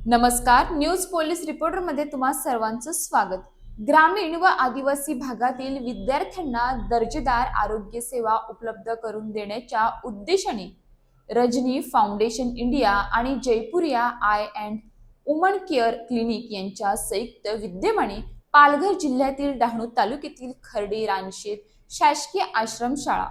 नमस्कार, news police रिपोर्टरमध्ये तुम्हा सर्वांचं स्वागत। ग्रामीण व आदिवासी भागातील विद्यार्थ्यांना दर्जेदार आरोग्य सेवा उपलब्ध करून देण्याच्या उद्देशाने रजनी फाउंडेशन इंडिया आणि Jaipuria eye and woman care clinic यांच्या संयुक्त विद्यमाने पालघर जिल्ह्यातील डहाणू तालुक्यातील खर्डी रानशेत शासकीय आश्रमशाळा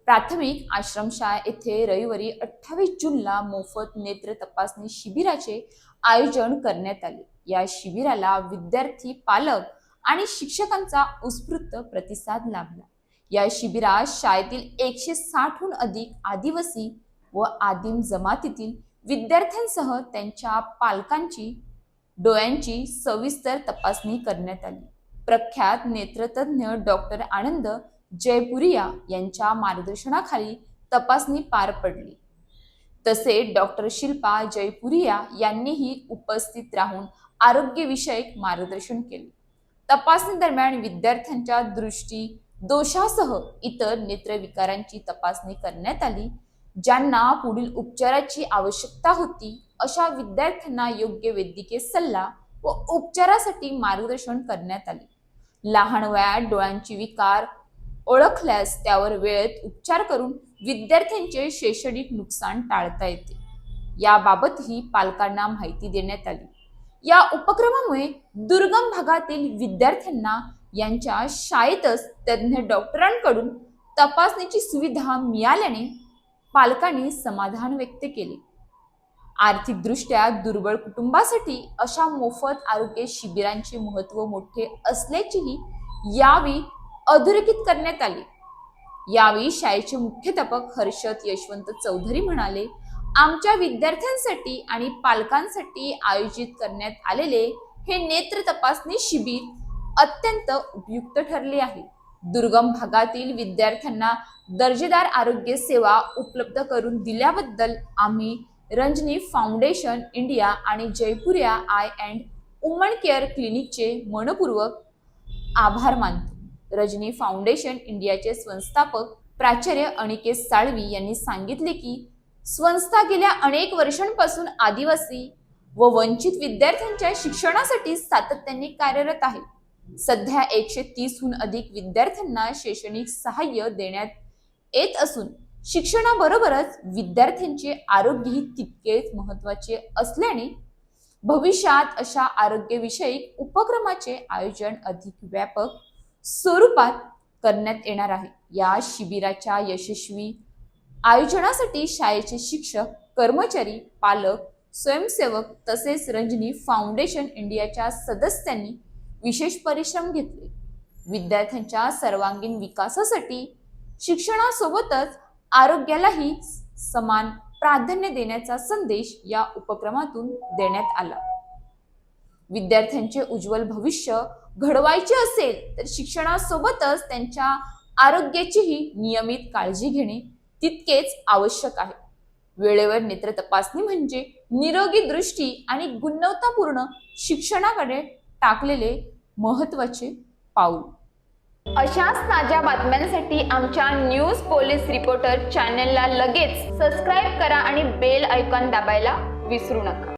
प्राथमिक आश्रमशाळा येथे रविवारी 28 जूनला मोफत नेत्र तपासणी शिबिराचे आयोजन करण्यात आले। या शिबिराला विद्यार्थी, पालक आणि शिक्षकांचा उत्स्फूर्त प्रतिसाद लाभला। या शिबिरात शाळेतील 160 हून अधिक आदिवासी व आदिम जमातीतील विद्यार्थ्यांसह त्यांच्या पालकांची डोळ्यांची सविस्तर तपासणी करण्यात आली। प्रख्यात नेत्रतज्ञ डॉक्टर आनंद जयपुरिया यांच्या मार्गदर्शनाखाली तपासणी पार पडली। तसेच डॉक्टर शिल्पा जयपुरिया यांनीही उपस्थित राहून आरोग्यविषयक मार्गदर्शन केले। तपासणी दरम्यान विद्यार्थ्यांच्या दृष्टी दोषासह इतर नेत्रविकारांची तपासणी करण्यात आली। ज्यांना पुढील उपचाराची आवश्यकता होती अशा विद्यार्थ्यांना योग्य वैद्यकीय सल्ला व उपचारासाठी मार्गदर्शन करण्यात आले। लहान वयात डोळ्यांचे विकार ओळखल्यास त्यावर वेळेत उपचार करून विद्यार्थ्यांचे शैक्षणिक नुकसान टाळता येते, याबाबतही पालकांना माहिती देण्यात आली। या उपक्रमामुळे दुर्गम भागातील विद्यार्थ्यांना यांच्या शाळेतच तज्ञ डॉक्टरांकडून तपासणीची सुविधा मिळाल्याने पालकांनी समाधान व्यक्त केले। आर्थिकदृष्ट्या दुर्बल कुटुंबासाठी अशा मोफत आरोग्य शिबिरांचे महत्त्व मोठे असल्याचेही यावेळी अधोरेखित करण्यात आले। यावेळी शाळेचे मुख्याध्यापक हर्षद यशवंत चौधरी म्हणाले, आमच्या विद्यार्थ्यांसाठी आणि पालकांसाठी आयोजित करण्यात आलेले हे नेत्र तपासणी शिबिर अत्यंत उपयुक्त ठरले आहे। दुर्गम भागातील विद्यार्थ्यांना दर्जेदार आरोग्य सेवा उपलब्ध करून दिल्याबद्दल आम्ही रजनी फाउंडेशन इंडिया आणि Jaipuria eye and woman care क्लिनिकचे मनपूर्वक आभार मानतो। रजनी फाउंडेशन इंडियाचे संस्थापक प्राचार्य अनिकेत साळवी यांनी सांगितले की संस्था गेल्या अनेक वर्षांपासून आदिवासी व वंचित विद्यार्थ्यांच्या शिक्षणासाठी सातत्याने कार्यरत आहे। सध्या 130 हून अधिक विद्यार्थ्यांना शैक्षणिक सहाय्य देण्यात येत असून शिक्षणाबरोबरच विद्यार्थ्यांचे आरोग्यही तितकेच महत्त्वाचे असल्याने भविष्यात अशा आरोग्यविषयक उपक्रमाचे आयोजन अधिक व्यापक स्वरूपात करण्यात येणार आहे। या शिबिराच्या यशस्वी आयोजनासाठी शाळेचे शिक्षक, कर्मचारी, पालक, स्वयंसेवक तसेच रजनी फाउंडेशन इंडियाच्या सदस्यांनी विशेष परिश्रम घेतले। विद्यार्थ्यांच्या सर्वांगीण विकासासाठी शिक्षणासोबतच आरोग्यालाही समान प्राधान्य देण्याचा संदेश या उपक्रमातून देण्यात आला। विद्यार्थ्यांचे उज्ज्वल भविष्य घडवायचे असेल तर शिक्षणासोबतच त्यांच्या आरोग्याचीही नियमित काळजी घेणे तितकेच आवश्यक आहे। वेळेवर नेत्र तपासणी म्हणजे निरोगी दृष्टी आणि गुणवत्तापूर्ण शिक्षणाकडे टाकलेले महत्त्वाचे पाऊल। अशाच ताज्या बातम्यांसाठी आमच्या न्यूज पोलीस रिपोर्टर चॅनलला लगेच सबस्क्राईब करा आणि बेल आयकॉन दाबायला विसरू नका।